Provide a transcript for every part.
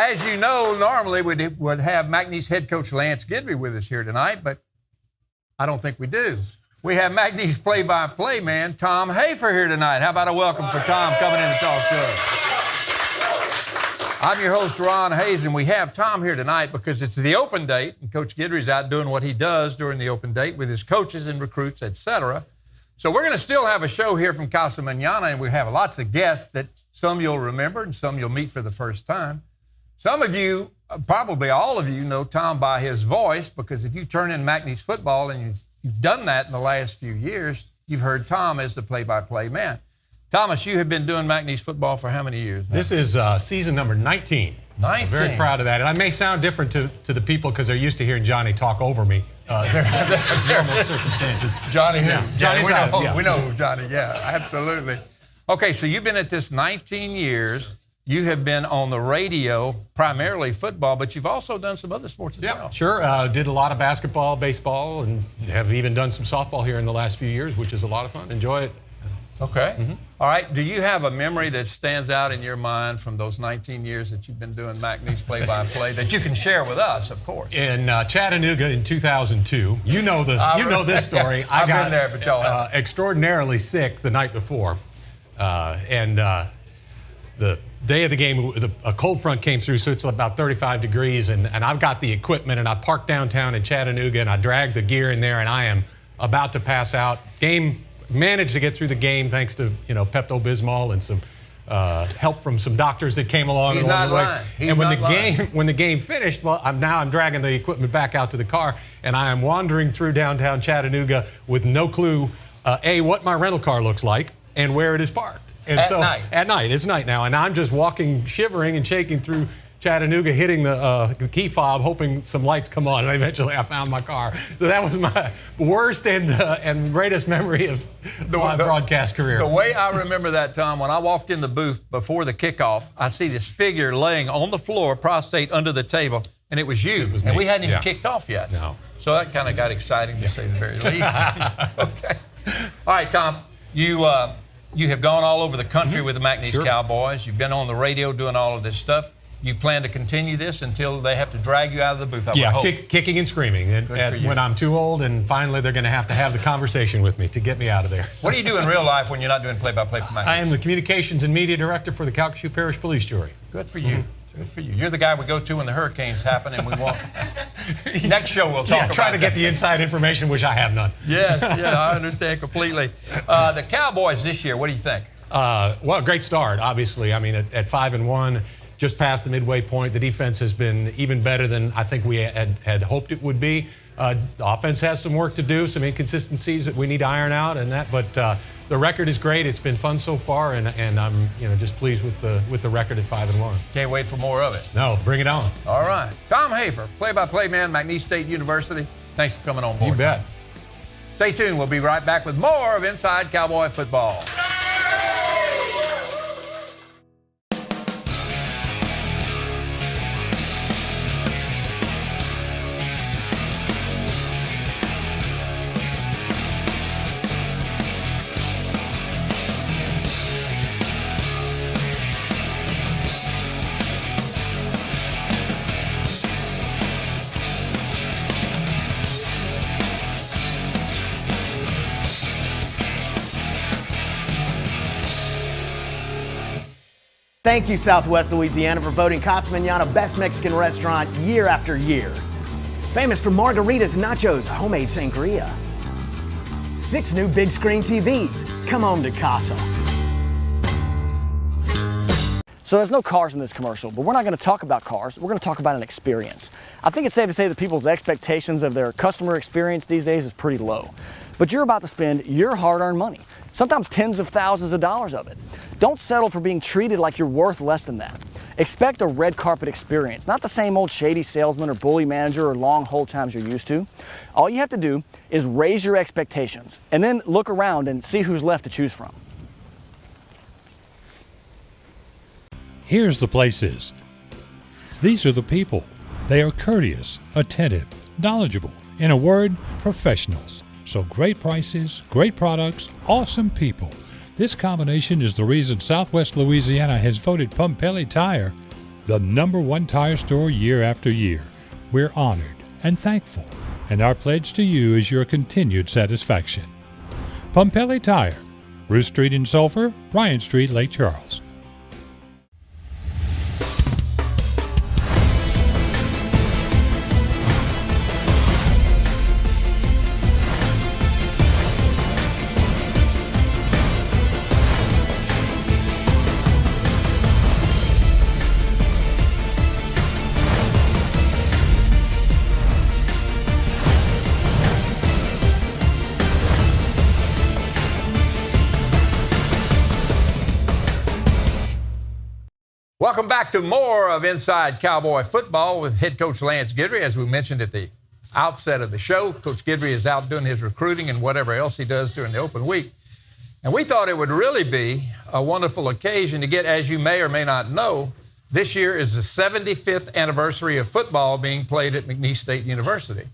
as you know, normally we would have McNeese head coach Lance Gidry with us here tonight, but I don't think we do. We have McNeese play-by-play man Tom Hafer here tonight. How about a welcome for Tom coming in to talk to us? I'm your host, Ron Hayes, and we have Tom here tonight because it's the open date, and Coach Gidry's out doing what he does during the open date with his coaches and recruits, etc. So we're going to still have a show here from Casa Manana, and we have lots of guests that some you'll remember and some you'll meet for the first time. Some of you, probably all of you, know Tom by his voice because if you turn in McNeese football and you've done that in the last few years, you've heard Tom as the play-by-play man. Thomas, you have been doing McNeese football for how many years now? This is season number 19. 19. I'm very proud of that. And I may sound different to the people because they're used to hearing Johnny talk over me. They're normal circumstances. Johnny, yeah. Johnny's we know Johnny, yeah, absolutely. Okay, so you've been at this 19 years. You have been on the radio, primarily football, but you've also done some other sports as well. Sure. Did a lot of basketball, baseball, and have even done some softball here in the last few years, which is a lot of fun. Enjoy it. Okay. Mm-hmm. All right. Do you have a memory that stands out in your mind from those 19 years that you've been doing McNeese play-by-play that you can share with us, of course? In Chattanooga in 2002, you know this story. I've been there, but y'all have. Extraordinarily sick the night before, the day of the game, a cold front came through, so it's about 35 degrees, and I've got the equipment, and I parked downtown in Chattanooga, and I dragged the gear in there, and I am about to pass out. Managed to get through the game thanks to Pepto-Bismol and some help from some doctors that came along the way. And when the game finished, well, I'm dragging the equipment back out to the car, and I am wandering through downtown Chattanooga with no clue, what my rental car looks like and where it is parked. And at night, it's night now, and I'm just walking, shivering and shaking through Chattanooga, hitting the key fob, hoping some lights come on, and eventually I found my car. So that was my worst and greatest memory of my broadcast career. The way I remember that, Tom, when I walked in the booth before the kickoff, I see this figure laying on the floor, prostrate under the table, and it was you. It was me. And we hadn't even kicked off yet. No. So that kind of got exciting, to say the very least. Okay. All right, Tom, you have gone all over the country with the McNeese Cowboys. You've been on the radio doing all of this stuff. You plan to continue this until they have to drag you out of the booth, I would hope. Kicking and screaming when I'm too old, and finally they're going to have the conversation with me to get me out of there. What do you do in real life when you're not doing play-by-play for McNeese? I am the Communications and Media Director for the Calcasieu Parish Police Jury. Good for you. Mm-hmm. Good for you. You're the guy we go to when the hurricanes happen, and we want... Next show we'll talk about trying to get the inside information, which I have none. Yes, I understand completely. The Cowboys this year, what do you think? Well, great start, obviously. I mean, at 5-1, just past the midway point, the defense has been even better than I think we had hoped it would be. The offense has some work to do, some inconsistencies that we need to iron out, but the record is great. It's been fun so far, and I'm just pleased with the record at 5-1. Can't wait for more of it. No, bring it on. All right, Tom Hafer, play-by-play man, McNeese State University. Thanks for coming on board. You bet. Stay tuned. We'll be right back with more of Inside Cowboy Football. Thank you, Southwest Louisiana, for voting Casa Manana Best Mexican Restaurant year after year. Famous for margaritas and nachos, homemade sangria. 6 new big screen TVs. Come home to Casa. So there's no cars in this commercial, but we're not going to talk about cars. We're going to talk about an experience. I think it's safe to say that people's expectations of their customer experience these days is pretty low. But you're about to spend your hard-earned money, sometimes tens of thousands of dollars of it. Don't settle for being treated like you're worth less than that. Expect a red carpet experience, not the same old shady salesman or bully manager or long hold times you're used to. All you have to do is raise your expectations and then look around and see who's left to choose from. Here's the places. These are the people. They are courteous, attentive, knowledgeable, in a word, professionals. So great prices, great products, awesome people. This combination is the reason Southwest Louisiana has voted Pumpelly Tire the #1 tire store year after year. We're honored and thankful, and our pledge to you is your continued satisfaction. Pumpelly Tire, Ruth Street in Sulphur, Ryan Street, Lake Charles. Welcome back to more of Inside Cowboy Football with head coach Lance Guidry. As we mentioned at the outset of the show, Coach Guidry is out doing his recruiting and whatever else he does during the open week. And we thought it would really be a wonderful occasion to get, as you may or may not know, this year is the 75th anniversary of football being played at McNeese State University.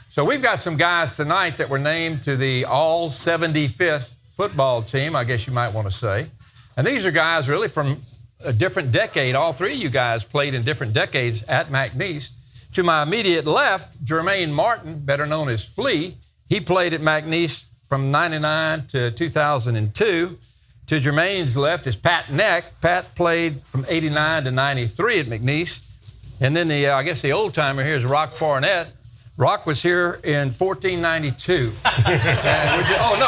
So we've got some guys tonight that were named to the all 75th football team, I guess you might want to say. And these are guys really from a different decade. All three of you guys played in different decades at McNeese. To my immediate left, Jermaine Martin, better known as Flea. He played at McNeese from 99 to 2002. To Jermaine's left is Pat Neck. Pat played from 89 to 93 at McNeese. And then I guess the old-timer here is Rock Farnett. Rock was here in 1492.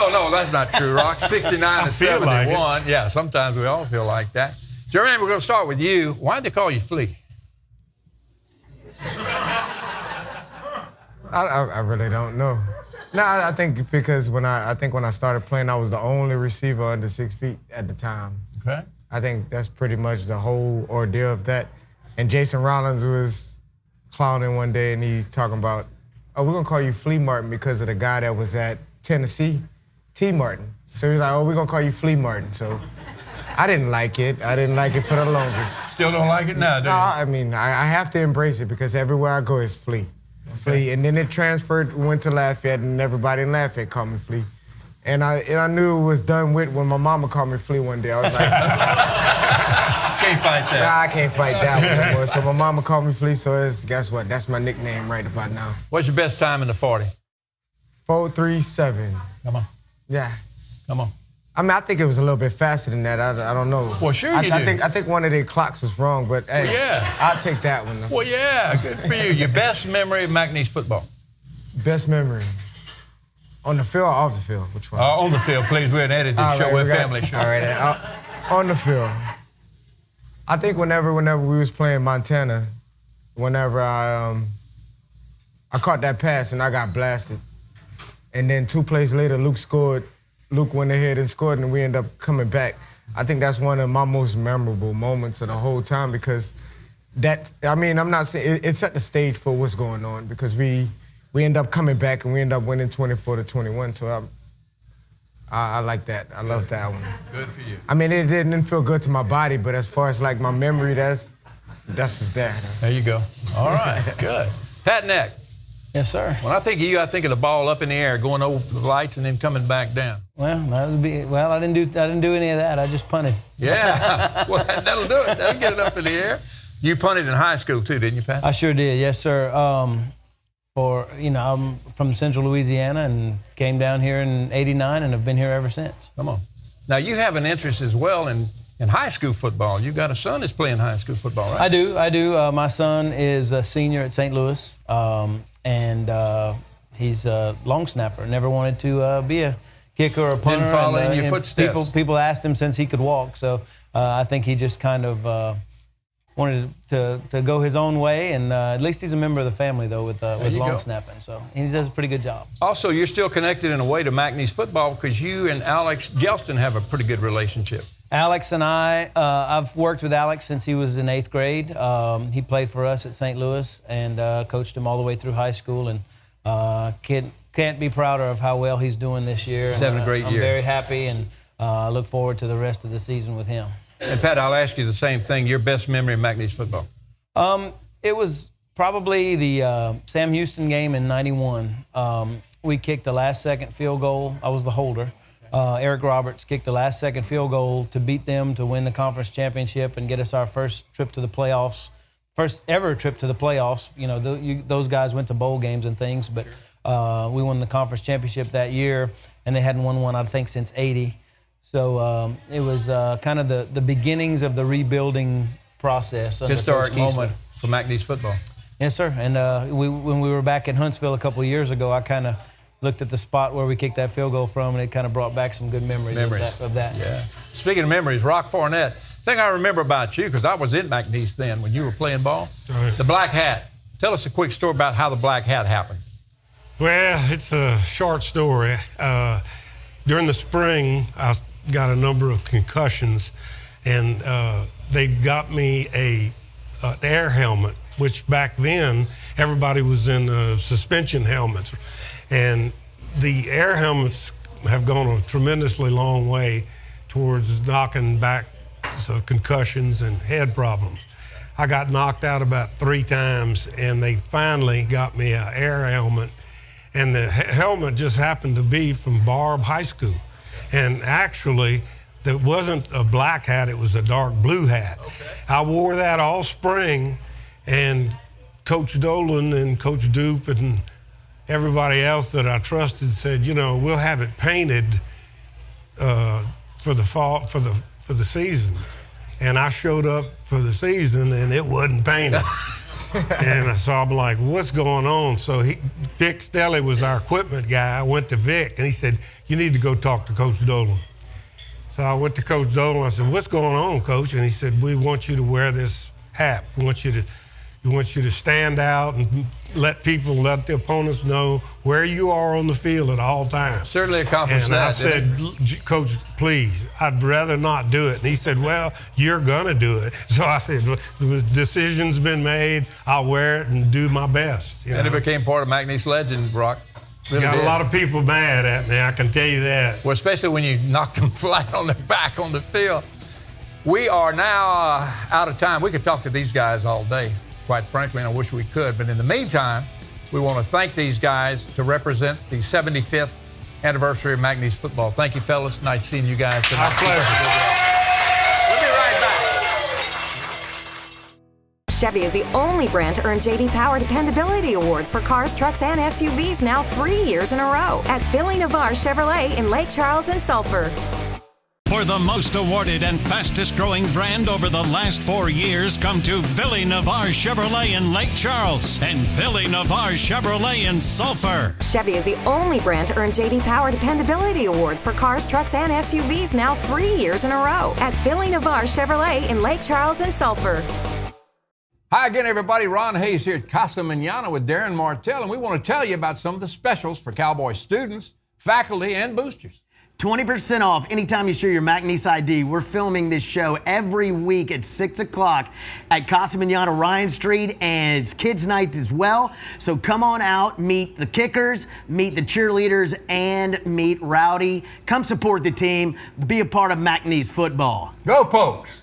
No, that's not true, Rock. 69 to 71. Like yeah, sometimes we all feel like that. Jermaine, we're going to start with you. Why did they call you Flea? I really don't know. No, I think because when I started playing, I was the only receiver under 6 feet at the time. Okay. I think that's pretty much the whole ordeal of that. And Jason Rollins was clowning one day, and he's talking about, oh, we're going to call you Flea Martin because of the guy that was at Tennessee, T. Martin. So he's like, oh, we're going to call you Flea Martin. So I didn't like it. I didn't like it for the longest. Still don't like it now, do you? No, I mean, I have to embrace it because everywhere I go is Flea. Flea. And then it transferred, went to Lafayette, and everybody in Lafayette called me Flea. And I knew it was done with when my mama called me Flea one day. I was like, can't fight that. Nah, I can't fight that one. So my mama called me Flea, so guess what? That's my nickname right about now. What's your best time in the 40? 4.37. Come on. Yeah. Come on. I mean, I think it was a little bit faster than that. I don't know. Well, sure you do. I think one of their clocks was wrong, but hey, well, yeah. I'll take that one. Well, yeah, good for you. Your best memory of McNeese football? Best memory. On the field or off the field? Which one? On the field, please. We're an edited show. Right, we're a family show. All right. On the field. I think whenever we was playing Montana, whenever I caught that pass and I got blasted, and then 2 plays later, Luke went ahead and scored, and we ended up coming back. I think that's one of my most memorable moments of the whole time because I'm not saying it set the stage for what's going on because we end up coming back and we end up winning 24-21. So I like that. I love that one. Good for you. I mean, it didn't feel good to my body, but as far as like my memory, that's what's there. There you go. All right, good. Pat Neck. Yes, sir. When I think of you, I think of the ball up in the air, going over the lights and then coming back down. Well, I didn't do any of that. I just punted. Yeah. Well, that'll do it. That'll get it up in the air. You punted in high school too, didn't you, Pat? I sure did. Yes, sir. I'm from Central Louisiana and came down here in '89 and have been here ever since. Come on. Now you have an interest as well in high school football. You've got a son that's playing high school football, right? I do. My son is a senior at St. Louis. And he's a long snapper. Never wanted to be a kicker or a punter. Didn't follow in your footsteps. People asked him since he could walk. So I think he just kind of wanted to go his own way. And at least he's a member of the family, though, with long snapping. So he does a pretty good job. Also, you're still connected in a way to McNeese football because you and Alex Gelston have a pretty good relationship. Alex and I've worked with Alex since he was in 8th grade. He played for us at St. Louis and coached him all the way through high school. And can't be prouder of how well he's doing this year. He's having a great year. I'm very happy and look forward to the rest of the season with him. And Pat, I'll ask you the same thing. Your best memory of McNeese football? It was probably the Sam Houston game in '91. We kicked the last-second field goal. I was the holder. Eric Roberts kicked the last-second field goal to beat them to win the conference championship and get us our first trip to the playoffs first ever trip to the playoffs. You know, those guys went to bowl games and things, but we won the conference championship that year, and they hadn't won one, I think, since '80. So it was kind of the beginnings of the rebuilding process. Historic moment for McNeese football. Yes, sir. And when we were back in Huntsville a couple of years ago, I kind of looked at the spot where we kicked that field goal from, and it kind of brought back some good memories. Of that. Yeah. Speaking of memories, Rock Fournette, thing I remember about you, because I was in McNeese then when you were playing ball, the black hat. Tell us a quick story about how the black hat happened. Well, it's a short story. During the spring, I got a number of concussions, and they got me an air helmet, which back then everybody was in suspension helmets. And the air helmets have gone a tremendously long way towards knocking back concussions and head problems. I got knocked out about 3 times, and they finally got me an air helmet. And the helmet just happened to be from Barb High School. And actually, it wasn't a black hat, it was a dark blue hat. Okay. I wore that all spring, and Coach Dolan and Coach Dupe and everybody else that I trusted said, you know, we'll have it painted for the fall, for the season. And I showed up for the season, and it wasn't painted. And so I'm like, what's going on? So Vic Stelly was our equipment guy. I went to Vic, and he said, you need to go talk to Coach Dolan. So I went to Coach Dolan. I said, what's going on, Coach? And he said, we want you to wear this hat. We want you to stand out and let the opponents know where you are on the field at all times. Certainly accomplished and that. And I said, Coach, please, I'd rather not do it. And he said, well, you're going to do it. So I said, well, the decision's been made. I'll wear it and do my best. And it became part of McNeese legend, Brock. Really got did. a lot of people mad at me, I can tell you that. Well, especially when you knocked them flat on their back on the field. We are now out of time. We could talk to these guys all day, quite frankly, and I wish we could. But in the meantime, we want to thank these guys to represent the 75th anniversary of McNeese football. Thank you, fellas. Nice seeing you guys tonight. Our pleasure. We'll be right back. Chevy is the only brand to earn J.D. Power Dependability Awards for cars, trucks, and SUVs now 3 years in a row at Billy Navarre Chevrolet in Lake Charles and Sulphur. For the most awarded and fastest growing brand over the last 4 years, come to Billy Navarre Chevrolet in Lake Charles and Billy Navarre Chevrolet in Sulphur. Chevy is the only brand to earn J.D. Power Dependability Awards for cars, trucks, and SUVs now 3 years in a row at Billy Navarre Chevrolet in Lake Charles and Sulphur. Hi again, everybody. Ron Hayes here at Casa Manana with Darren Martell, and we want to tell you about some of the specials for Cowboy students, faculty, and boosters. 20% off anytime you show your McNeese ID. We're filming this show every week at 6 o'clock at Casa Manana, Ryan Street, and it's kids' night as well. So come on out, meet the kickers, meet the cheerleaders, and meet Rowdy. Come support the team. Be a part of McNeese football. Go, Pokes!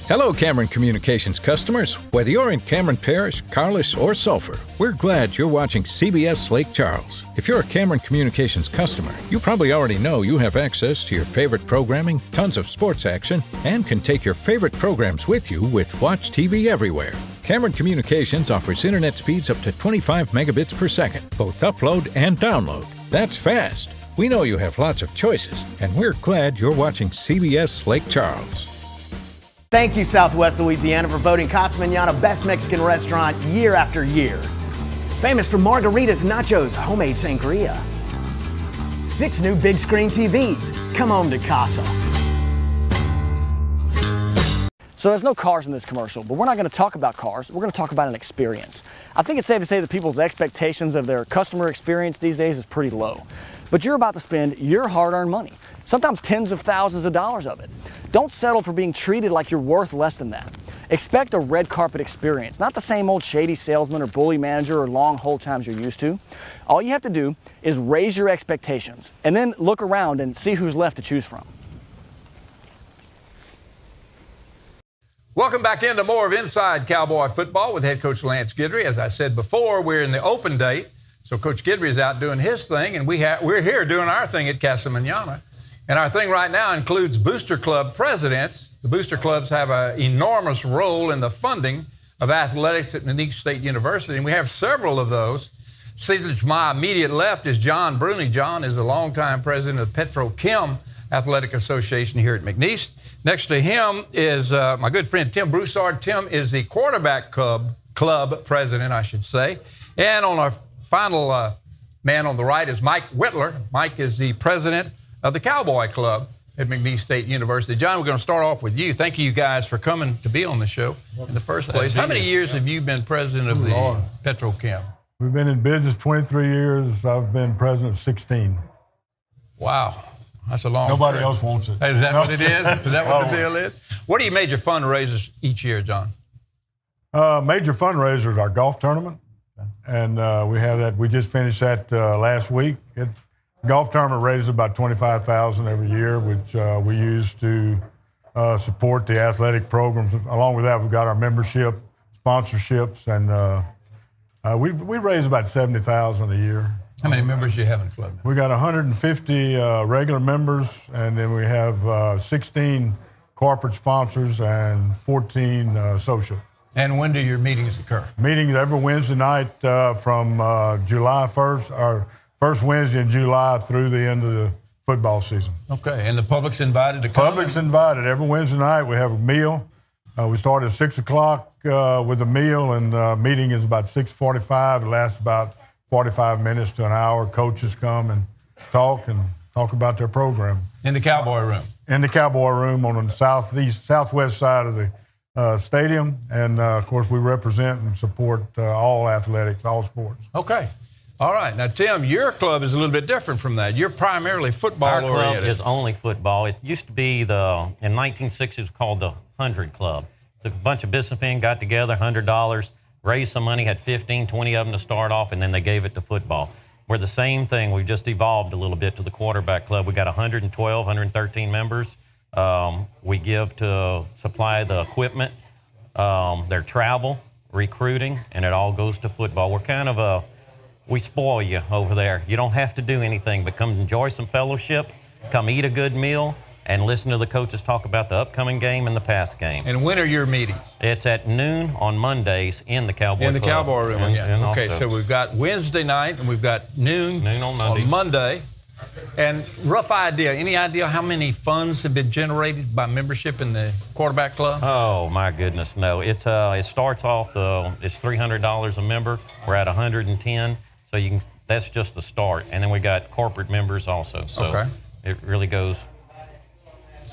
Hello, Cameron Communications customers. Whether you're in Cameron Parish, Carlos, or Sulphur, we're glad you're watching CBS Lake Charles. If you're a Cameron Communications customer, you probably already know you have access to your favorite programming, tons of sports action, and can take your favorite programs with you with Watch TV Everywhere. Cameron Communications offers internet speeds up to 25 megabits per second, both upload and download. That's fast. We know you have lots of choices, and we're glad you're watching CBS Lake Charles. Thank you, Southwest Louisiana, for voting Casa Manana Best Mexican Restaurant year after year. Famous for margaritas, nachos, homemade sangria. 6 new big screen TVs. Come home to Casa. So there's no cars in this commercial, but we're not going to talk about cars. We're going to talk about an experience. I think it's safe to say that people's expectations of their customer experience these days is pretty low. But you're about to spend your hard-earned money, sometimes tens of thousands of dollars of it. Don't settle for being treated like you're worth less than that. Expect a red carpet experience, not the same old shady salesman or bully manager or long hold times you're used to. All you have to do is raise your expectations and then look around and see who's left to choose from. Welcome back into more of Inside Cowboy Football with head coach Lance Guidry. As I said before, we're in the open date, so Coach Guidry is out doing his thing, and we're here doing our thing at Casa Manana. And our thing right now includes Booster Club presidents The booster clubs have an enormous role in the funding of athletics at McNeese State University, and we have several of those. Seated to my immediate left is John Bruni. John is the longtime president of Petrochem Athletic Association here at McNeese. Next to him is my good friend Tim Broussard. Tim is the quarterback club president, I should say. And on our final man on the right is Mike Whitler. Mike is the president of the Cowboy Club at McNeese State University. John, we're going to start off with you. Thank you guys for coming to be on the show in the first place. How many years have you been president of the Petrochem? We've been in business 23 years. I've been president 16. Wow. That's a long Nobody career. else wants it. Is that what it is? Is that what the deal is? What are your major fundraisers each year, John? Major fundraisers, our golf tournament. And we have that. We just finished that last week. Golf tournament raises about $25,000 every year, which we use to support the athletic programs. Along with that, we've got our membership, sponsorships, and we raise about $70,000 a year. How many members do you have in the club? We got 150 regular members, and then we have 16 corporate sponsors and 14 social. And when do your meetings occur? Meetings every Wednesday night from July 1st, or first Wednesday in July through the end of the football season. Okay, and the public's invited to come? Public's invited. Every Wednesday night we have a meal. We start at 6 o'clock with a meal, and meeting is about 6:45. It lasts about 45 minutes to an hour. Coaches come and talk about their program. In the Cowboy room? In the Cowboy room on the southwest side of the stadium, and of course we represent and support all athletics, all sports. Okay. All right. Now, Tim, your club is a little bit different from that. You're primarily football oriented. Our club is only football. It used to be in 1960s, it was called the 100 Club. So a bunch of businessmen got together, $100, raised some money, had 15, 20 of them to start off, and then they gave it to football. We're the same thing. We've just evolved a little bit to the quarterback club. We got 112, 113 members. We give to supply the equipment, their travel, recruiting, and it all goes to football. We're kind of we spoil you over there. You don't have to do anything but come enjoy some fellowship, come eat a good meal, and listen to the coaches talk about the upcoming game and the past game. And when are your meetings? It's at noon on Mondays in the Cowboy In the Club. Cowboy room, yeah. Okay, so we've got Wednesday night and we've got noon on Monday. And rough idea, any idea how many funds have been generated by membership in the quarterback club? Oh, my goodness, no. It starts off, it's $300 a member. We're at 110, so that's just the start. And then we got corporate members also. So okay. It really goes.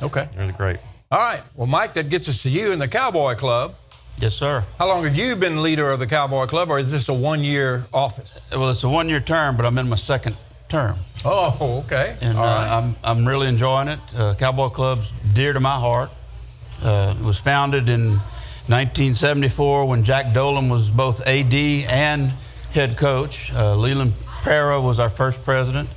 Okay. Really great. All right. Well, Mike, that gets us to you in the Cowboy Club. Yes, sir. How long have you been leader of the Cowboy Club, or is this a one-year office? Well, it's a one-year term, but I'm in my second term. Oh, okay. And I'm really enjoying it. Cowboy Club's dear to my heart. It was founded in 1974 when Jack Dolan was both AD and head coach. Leland Pera was our first president.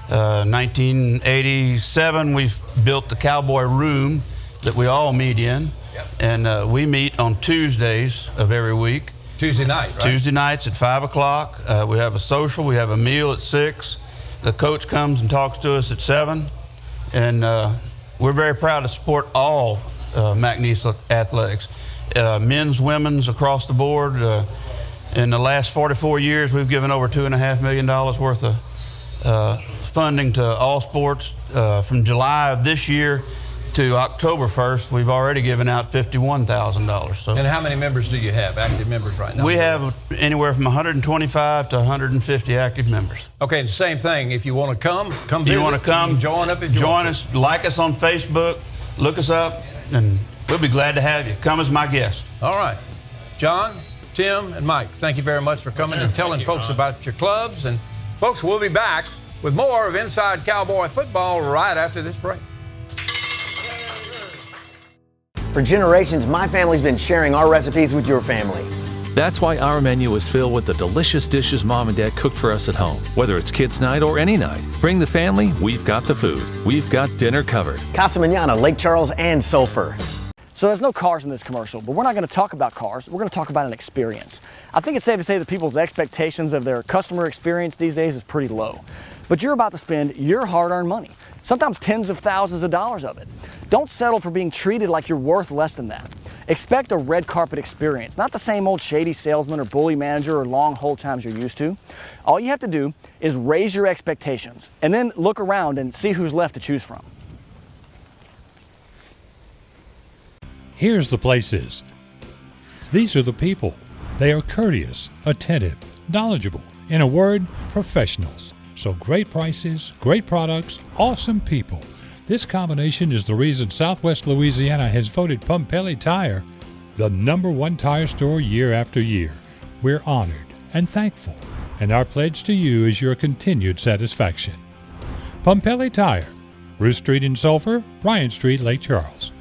1987, we built the Cowboy Room that we all meet in. Yep. And we meet on Tuesdays of every week. Tuesday night, right? Tuesday nights at 5 o'clock. We have a social. We have a meal at 6. The coach comes and talks to us at 7. And we're very proud to support all McNeese athletics. Men's, women's, across the board. In the last 44 years, we've given over $2.5 million worth of funding to all sports. From July of this year to October 1st, we've already given out $51,000. So. And how many members do you have, active members right now? We have anywhere from 125 to 150 active members. Okay, and same thing. If you want to come visit. You want to come, join up if you join want us, like us on Facebook, look us up, and we'll be glad to have you. Come as my guest. All right. John, Tim, and Mike, thank you very much for coming and telling folks about your clubs. And folks, we'll be back with more of Inside Cowboy Football right after this break. For generations, my family's been sharing our recipes with your family. That's why our menu is filled with the delicious dishes Mom and Dad cooked for us at home. Whether it's kids' night or any night, bring the family, we've got the food. We've got dinner covered. Casa Manana, Lake Charles, and Sulphur. So there's no cars in this commercial, but we're not going to talk about cars. We're going to talk about an experience. I think it's safe to say that people's expectations of their customer experience these days is pretty low. but you're about to spend your hard-earned money, sometimes tens of thousands of dollars of it. Don't settle for being treated like you're worth less than that. Expect a red carpet experience, not the same old shady salesman or bully manager or long hold times you're used to. All you have to do is raise your expectations and then look around and see who's left to choose from. Here's the places. These are the people. They are courteous, attentive, knowledgeable, in a word, professionals. So great prices, great products, awesome people. This combination is the reason Southwest Louisiana has voted Pumpelly Tire the #1 tire store year after year. We're honored and thankful, and our pledge to you is your continued satisfaction. Pumpelly Tire, Ruth Street in Sulphur, Ryan Street, Lake Charles.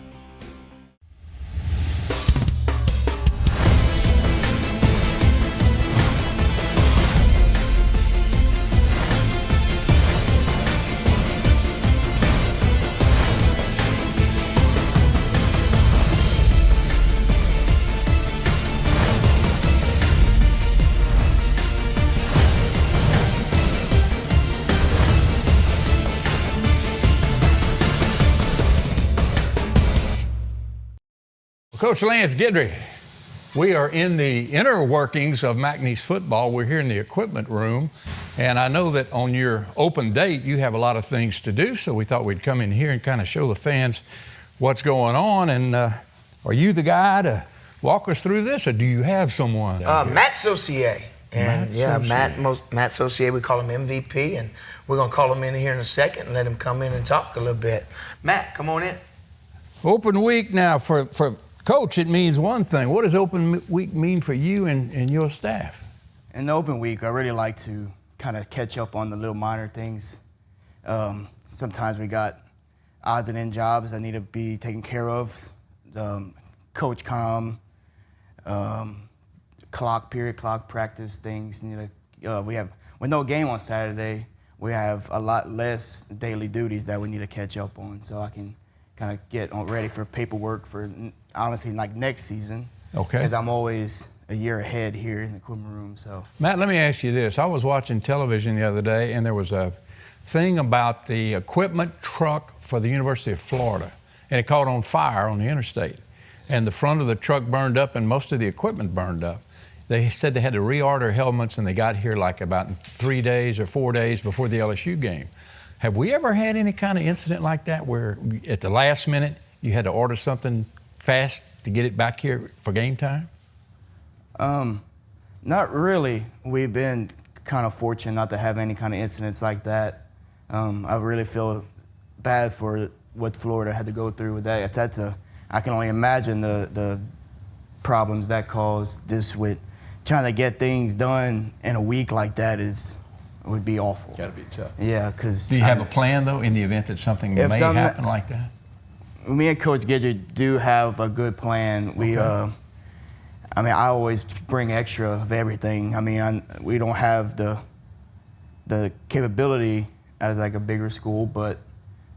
Coach Lance Guidry, we are in the inner workings of McNeese football. We're here in the equipment room, and I know that on your open date you have a lot of things to do, so we thought we'd come in here and kind of show the fans what's going on. And are you the guy to walk us through this, or do you have someone? Matt Saucier. And Matt Saucier, we call him MVP, and we're going to call him in here in a second and let him come in and talk a little bit. Matt, come on in. Open week now for Coach, it means one thing. What does open week mean for you and your staff? In the open week, I really like to kind of catch up on the little minor things. Sometimes we got odds and end jobs that need to be taken care of. Coach comm, clock practice things. We have, with no game on Saturday, we have a lot less daily duties that we need to catch up on, so I can kind of get ready for paperwork for, honestly, like next season. Okay. Because I'm always a year ahead here in the equipment room. So, Matt, let me ask you this. I was watching television the other day, and there was a thing about the equipment truck for the University of Florida, and it caught on fire on the interstate. And the front of the truck burned up, and most of the equipment burned up. They said they had to reorder helmets, and they got here like about 3 days or 4 days before the LSU game. Have we ever had any kind of incident like that where at the last minute you had to order something fast to get it back here for game time? Not really. We've been kind of fortunate not to have any kind of incidents like that. I really feel bad for what Florida had to go through with that. I can only imagine the problems that caused this with trying to get things done in a week like that would be awful. Got to be tough. Yeah, because. Do you have a plan though in the event that something may happen like that? Me and Coach Guidry do have a good plan. We, I always bring extra of everything. We don't have the capability as like a bigger school, but.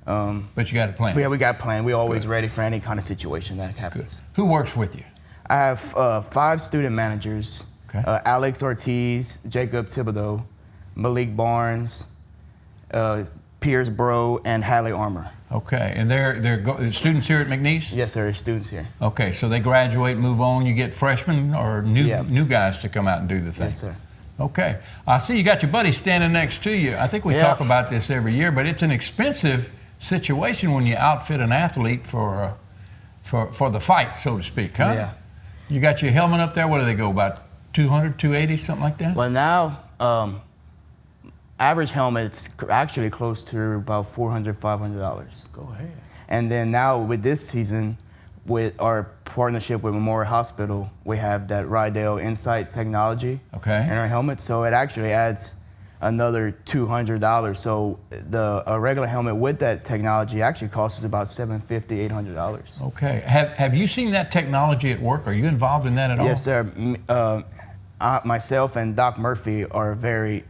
But you got a plan. Yeah, we got a plan. We're always ready for any kind of situation that happens. Good. Who works with you? I have 5 student managers. Okay. Alex Ortiz, Jacob Thibodeau, Malik Barnes, Piers Bro, and Hadley Armour. Okay, and they're students here at McNeese? Yes, sir, students here. Okay, so they graduate, move on, you get freshmen or new guys to come out and do the thing? Yes, sir. Okay, I see you got your buddy standing next to you. I think we talk about this every year, but it's an expensive situation when you outfit an athlete for the fight, so to speak, huh? Yeah. You got your helmet up there, what do they go, about 200, 280, something like that? Well, now, average helmet's actually close to about $400, $500. Go ahead. And then now with this season, with our partnership with Memorial Hospital, we have that Rydell Insight technology in our helmet. So it actually adds another $200. So a regular helmet with that technology actually costs us about $750, $800. Okay. Have you seen that technology at work? Are you involved in that at all? Yes, sir. Myself and Doc Murphy are very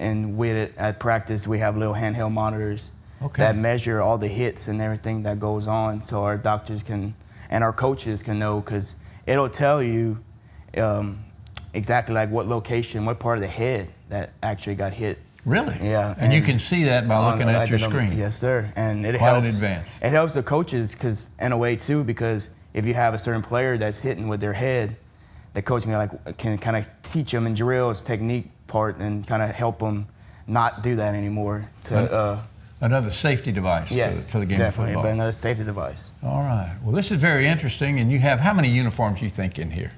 and with it at practice, we have little handheld monitors that measure all the hits and everything that goes on, so our doctors and our coaches can know, because it'll tell you exactly like what location, what part of the head that actually got hit. Really? Yeah. And you can see that by looking at your screen. Yes, sir. And it Quite in helps. advance. It helps the coaches because, in a way, too, because if you have a certain player that's hitting with their head, the coach can kind of teach them in drills, technique part, and kind of help them not do that anymore. Another safety device for the game of football. But another safety device. All right. Well, this is very interesting. And you have how many uniforms you think in here?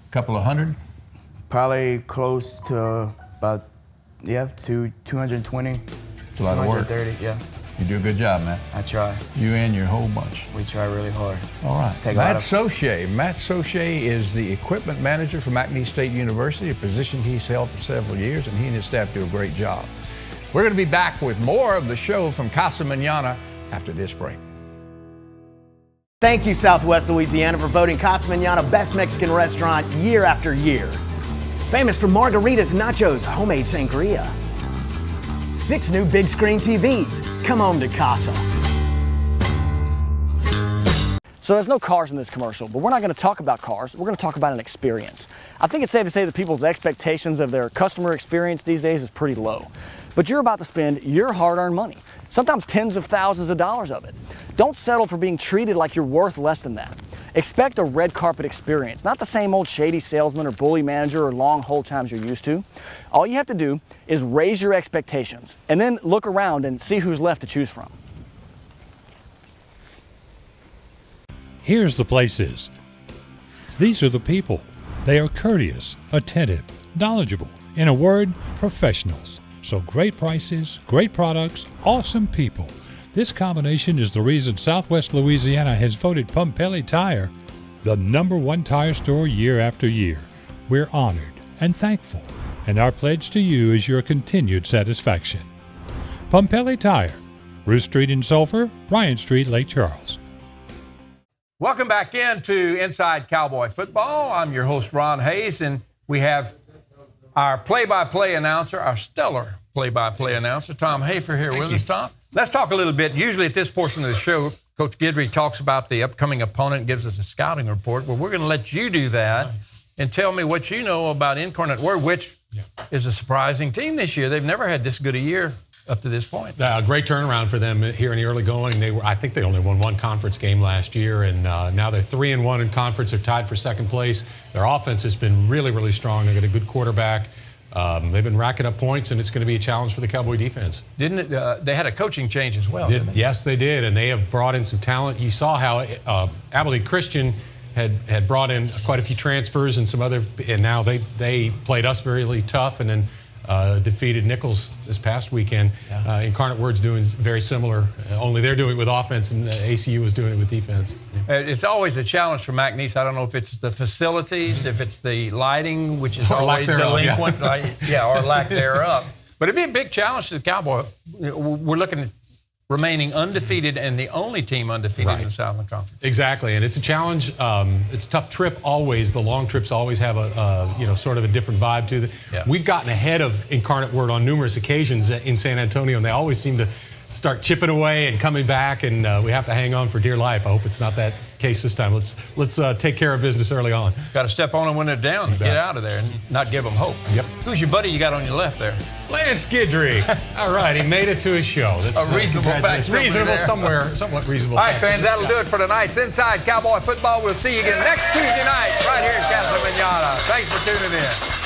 A couple of hundred? Probably close to about 220. It's a lot of work. 230, yeah. You do a good job, man. I try. You and your whole bunch. We try really hard. All right. Matt Soche is the equipment manager for McNeese State University, a position he's held for several years, and he and his staff do a great job. We're going to be back with more of the show from Casa Manana after this break. Thank you, Southwest Louisiana, for voting Casa Manana Best Mexican Restaurant year after year. Famous for margaritas, nachos, homemade sangria. 6 new big screen TVs. Come home to Casa. So there's no cars in this commercial, but we're not going to talk about cars. We're going to talk about an experience. I think it's safe to say that people's expectations of their customer experience these days is pretty low. But you're about to spend your hard-earned money, sometimes tens of thousands of dollars of it. Don't settle for being treated like you're worth less than that. Expect a red carpet experience, not the same old shady salesman or bully manager or long hold times you're used to. All you have to do is raise your expectations and then look around and see who's left to choose from. Here's the places. These are the people. They are courteous, attentive, knowledgeable, in a word, professionals. So great prices, great products, awesome people. This combination is the reason Southwest Louisiana has voted Pumpelly Tire the #1 tire store year after year. We're honored and thankful, and our pledge to you is your continued satisfaction. Pumpelly Tire, Ruth Street in Sulphur, Ryan Street, Lake Charles. Welcome back into Inside Cowboy Football. I'm your host, Ron Hayes, and we have our play-by-play announcer, our stellar play-by-play announcer, Tom Hafer here with us. Tom, let's talk a little bit. Usually at this portion of the show, Coach Guidry talks about the upcoming opponent, gives us a scouting report. Well, we're going to let you do that and tell me what you know about Incarnate Word, which is a surprising team this year. They've never had this good a year up to this point. Great turnaround for them here in the early going. I think they only won 1 conference game last year, and now they're 3-1 in conference. They're tied for second place. Their offense has been really, really strong. They've got a good quarterback. They've been racking up points, and it's going to be a challenge for the Cowboy defense. Didn't it? They had a coaching change as well. Yes, they did, and they have brought in some talent. You saw how Abilene Christian had brought in quite a few transfers and some other, and now they played us very tough, and then defeated Nichols this past weekend. Incarnate Word's doing very similar, only they're doing it with offense, and ACU was doing it with defense. It's always a challenge for McNeese. I don't know if it's the facilities, if it's the lighting, which is always delinquent, or lack thereof. But it'd be a big challenge to the Cowboy. We're looking at remaining undefeated and the only team undefeated in the Southland Conference. Exactly, and it's a challenge. It's a tough trip always. The long trips always have a sort of a different vibe to them. Yeah. We've gotten ahead of Incarnate Word on numerous occasions in San Antonio, and they always seem to start chipping away and coming back, and we have to hang on for dear life. I hope it's not that case this time. Let's take care of business early on. Got to step on them when they're down and get out of there and not give them hope. Yep. Who's your buddy you got on your left there? Lance Guidry. All right, he made it to his show. That's a reasonable fact. Reasonable somewhere, somewhat reasonable. All right, fans, that'll do it for tonight's Inside Cowboy Football. We'll see you again next Tuesday night right here in Casa Manana. Thanks for tuning in.